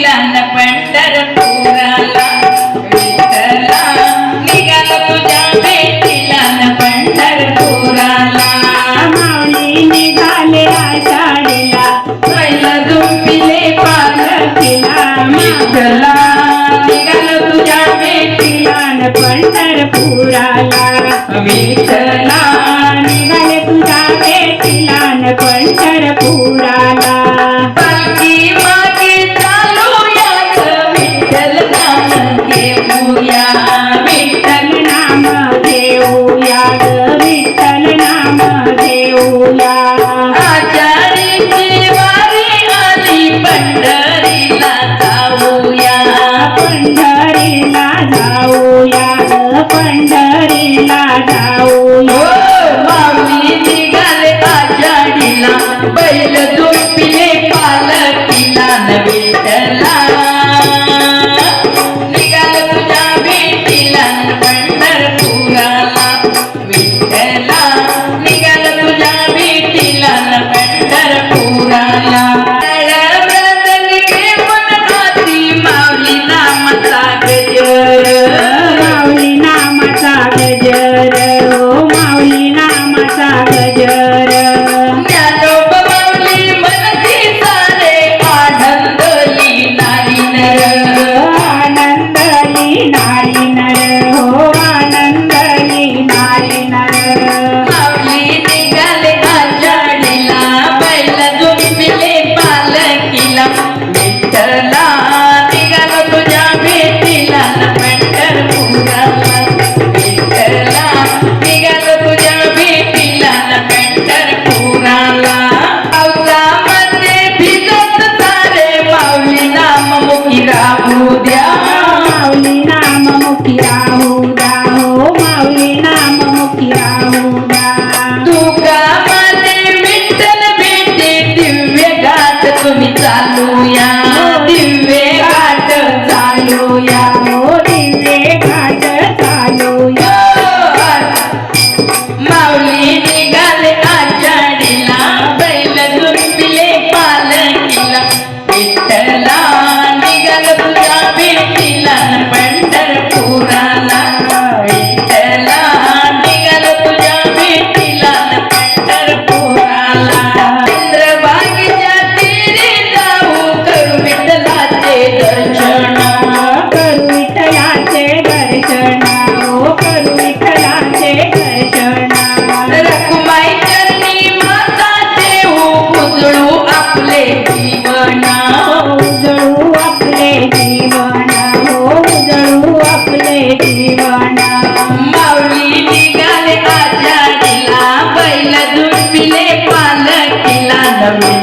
भेटीला न पंढरपुराला विठ्ठला निघालो तुझ्या भेटीला न पंढरपुराला माऊली निघाले आषाढीला बैल झुंपिले पालखीला विठ्ठला निघालो तुझ्या भेटीला न पंढरपुराला विठ्ठला निघाले तुझ्या भेटीला न पंढरपुराला पालखी मागे चालूया ग विठ्ठल नाम घेऊया विठ्ठल नाम घेऊया ग विठ्ठल नाम घेऊया आषाढीची वारी आली पंढरीला जाऊया पंढरीला जाऊया ग पंढरीला जाऊया माऊली निघाले आषाढीला बैल झुंपिले पालखीला न विठ्ठला निघालो तुझ्या भेटीला न पंढरपुराला विठ्ठला निघालो तुझ्या भेटीला न पंढरपुराला मृदंग घेऊन हाती माऊली नामाचा गजर माऊली नामाचा गजर ओ माऊली नामाचा गजर ज्ञानोबा माऊली म्हणती सारे आनंदली नारी नर आनंदली नारी नर हो आनंदली नारी नर माऊली निघाले आषाढीला बैल झुंपिले पालखीला विठ्ठला निघालो तुझ्या भेटीला न पंढरपुराला विठ्ठला निघालो तुझ्या भेटीला न पंढरपुराला पावसामध्ये भिजत सारे माऊली नाम मुखी राहू द्या माऊली नाम मुखी राहू द्या हो माऊली नाम मुखी राहू द्या तुकामध्ये विठ्ठल भेटे दिव्य घाट तुम्ही चालूया दिव्य घाट चालूया हो दिव्य घाट चालूया माऊली निघाले आषाढीला बैल झुंपिले पालखीला विठ्ठला निघालो तुझ्या भेटीला न पंढरपुराला विठ्ठला निघालो तुझ्या भेटीला न पंढरपुराला चंद्रभागेच्या तीरी जाऊ करू विठ्ठलाचे दर्शन करू विठ्ठलाचे दर्शन हो करू विठ्ठलाचे दर्शन रखुमाई चरणी माता देऊ उजळू आपले जीवन उजळू आपले जीवन हो उजळू आपले जीवन माऊली निघाले आषाढीला बैल झुंपिले पालखीला न